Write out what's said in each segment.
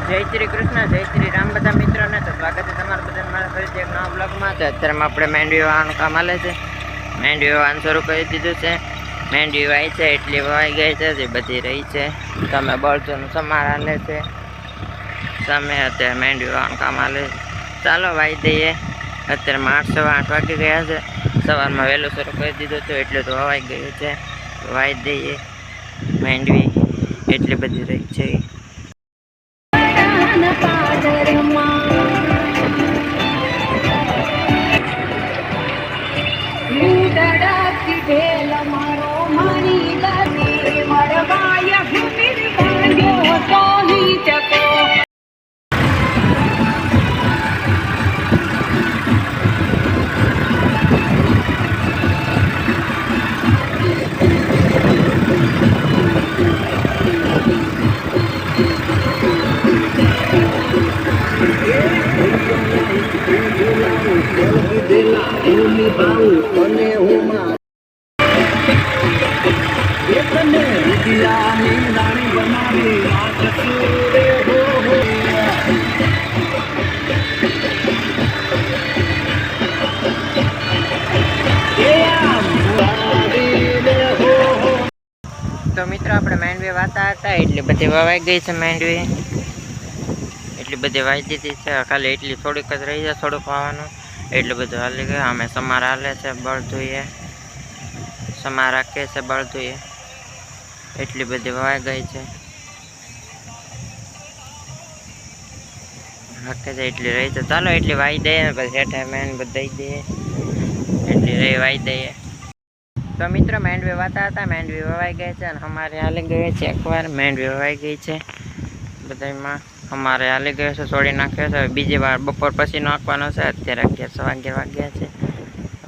જય શ્રી કૃષ્ણ, જય શ્રી રામ બધા મિત્રોને. તો સ્વાગત છે તમારું બધાને મારા ફરીથી એક નવા બ્લોગમાં. તો અત્યારે આપણે મેંડવી વાવવાનું કામ હાલે છે. મેંડવી વાવવાનું શરૂ કરી દીધું છે. મેંડવી વાય છે એટલી વાઈ ગઈ છે, જે બધી રહી છે. તમે બળદોનું સમાર હાલે છે સામે. અત્યારે મેંડવી વાવવાનું કામ હાલે છે. ચાલો વાઈ દઈએ. અત્યારમાં 8:15 વાગી ગયા છે. સવારમાં વહેલું શરૂ કરી દીધું હતું એટલે તો વાઈ ગયું છે. વાઈ દઈએ. મેંડવી એટલી બધી રહી છે. તો મિત્રો આપણે મેંડવી વાતા હતા એટલે બધી વાવાઈ ગઈ છે. મેંડવી એટલી બધી વાઈ દીધી છે. ખાલી એટલી થોડીક જ રહી છે, થોડુંક વાવવાનું. એટલું બધું હાલી ગયું. અમે સમાર હાલે છે, બળ ધોઈએ સમાર રાખીએ છે, બળ ધોઈએ. એટલી બધી વાવાઈ ગઈ છે. રાખે છે એટલી રહી છે. ચાલો એટલી વાઈ દઈએ, પછી હેઠા મેન બધું દઈ દઈએ. એટલી રહી વાઈ દઈએ. તો મિત્રો મેંડવી વાતા હતા, મેંડવી વવાઈ ગઈ છે અને અમારે હાલી ગઈ છે. એકવાર મેંડવી વવાઈ ગઈ છે બધામાં. અમારે હાલી ગયો છે, છોડી નાખ્યો છે. બીજી વાર બપોર પછી નાખવાનો છે. અત્યારે 11:15 વાગ્યા છે.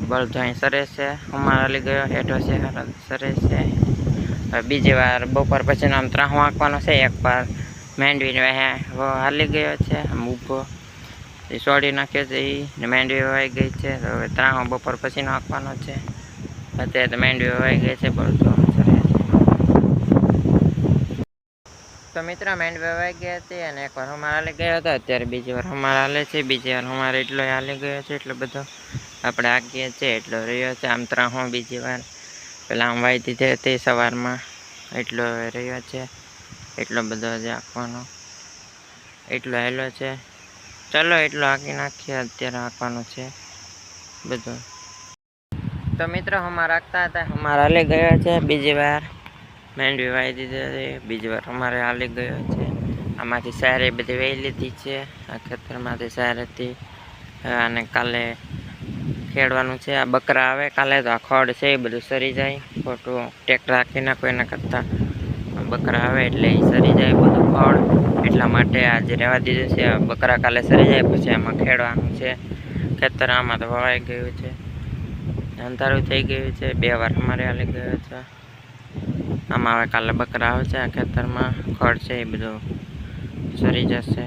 બળદો અહીં સરે છે. અમારે હાલી ગયો, હેઠો છે સરે છે. હવે બીજી વાર બપોર પછી આમ ત્રાહું આંકવાનો છે. એકવાર મેંડવીને હાલી ગયો છે, આમ ઊભો એ છોડી નાખ્યો છે. એ મેંડવી વવાઈ ગઈ છે. તો હવે ત્રાહું બપોર પછી નાખવાનો છે. અત્યારે તો મેંડવી વવાઈ ગઈ છે. બળદો તો મિત્રો મેંડવી વવાઈ ગઈ હતી અને એકવાર અમારે હાલી ગયો હતો. અત્યારે બીજી વાર અમારે હાલે છે. બીજી વાર અમારે એટલો હાલી ગયો છે. એટલો બધો આપણે આગીએ છે એટલો રહ્યો છે. આમ ત્રાહું બીજી વાર પેલા આમ વાઈ દીધી હતી સવારમાં, એટલો રહ્યો છે. એટલો બધો જ આંકવાનો એટલો હેલો છે. ચાલો એટલો આંકી નાખીએ. અત્યારે આંકવાનો છે બધું. તો મિત્રો અમારે રાખતા હતા, અમારે હાલી ગયો છે. બીજી વાર મેંડવી વાઈ દીધી હતી. બીજી વાર અમારે હાલી ગયો છે. આમાંથી સારી બધી વાઈ લીધી છે. આ ખેતરમાંથી સારી હતી. અને કાલે ખેડવાનું છે. આ બકરા આવે કાલે તો આ ખડ છે એ બધું સરી જાય. ખોટું ટેક્ટર રાખી નાખો એના કરતાં બકરા આવે એટલે એ સરી જાય બધું ખડ. એટલા માટે આજે રહેવા દીધું છે. બકરા કાલે સરી જાય પછી આમાં ખેડવાનું છે. ખેતર આમાં તો વવાઈ ગયું છે, અંધારું થઈ ગયું છે. 2 વાર અમારે હાલી ગયો છે. આમાં હવે કાલે બકરા આવે છે. આ ખેતરમાં ખડ છે એ બધું સરી જશે.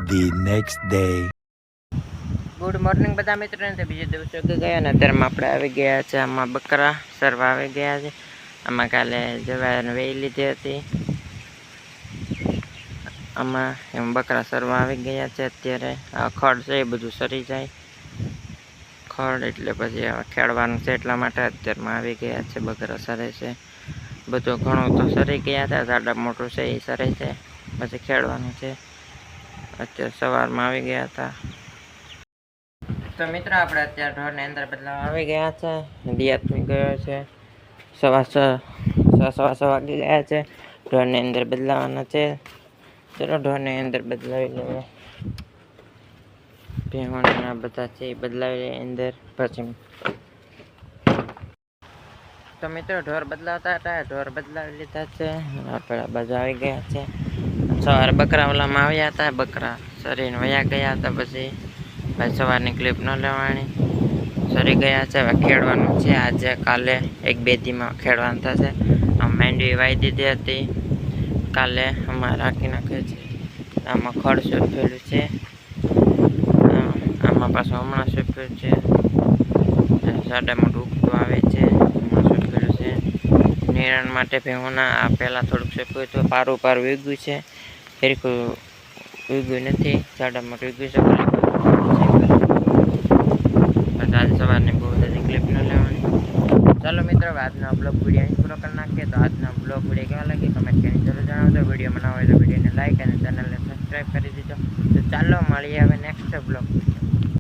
The next day. Good morning બધા મિત્રોને. તો બીજો દિવસ ઉગી ગયા અને અત્યારમાં આપણે આવી ગયા છે. આમાં બકરા સરવા આવી ગયા છે. આમાં કાલે જવાને વેઈ લીધી હતી. આમાં એમ બકરા સરવા આવી ગયા છે. અત્યારે આ ખડ છે એ બધું સરી જાય ખડ, એટલે પછી ખેડવાનું છે. એટલા માટે અત્યારમાં આવી ગયા છે. બકરા સરે છે. બધું ઘણું તો સરી ગયા હતા. જાડા મોટું છે એ સરે છે. પછી ખેડવાનું છે. અત્યારે સવારમાં આવી ગયા હતા. તો મિત્રો આપણે અત્યારે ઢોરની અંદર બદલાવ આવી ગયા છે. દિયાતમી ગયો છે. 6:15 વાગી ગયા છે. ઢોરની અંદર બદલાવાના છે. ચલો ઢોરની અંદર બદલાવી લઈએ. ભેહોના બધા છે એ બદલાવી લઈએ અંદર. પછી તો મિત્રો ઢોર બદલાવતા હતા. ઢોર બદલાવી લીધા છે. આપણે બાજુ આવી ગયા છે. સવારે બકરા ઓલામાં આવ્યા હતા. બકરા સરીને વયા ગયા હતા. પછી સવારની ક્લિપ ન લેવાની, સરી ગયા છે. હવે ખેડવાનું છે. આજે કાલે 1-2 દીમાં ખેડવાનું થશે. આમ મેંડવી વાઈ દીધી હતી કાલે, આમાં રાખી નાખે છે. આમાં ખડ સોંપેલું છે. આમાં પાછું હમણાં સોંપ્યું છે. સાડા મોટું ઉગતું આવે છે. હમણાં સોંપેલું છે. નિરણ માટે ભેહોના આ પહેલાં થોડુંક સોંપ્યું હતું. પારું ઉગ્યું છે. હેરખું ઉગ્યું નથી, ઝાડામાં ઉગ્યું છે. બસ આજે સવારની બહુ બધી ક્લિપ ન લેવાની. ચાલો મિત્રો, આજનો બ્લોગ વિડીયો અહીં પૂરો કરી નાખીએ. તો આજનો બ્લોગ વિડીયો કેવા લાગે કમેન્ટ કરીને જરૂર જણાવજો. વિડીયો બનાવો હોય તો વિડીયોને લાઈક અને ચેનલને સબસ્ક્રાઈબ કરી દીધો. તો ચાલો મળીએ હવે નેક્સ્ટ બ્લોગ.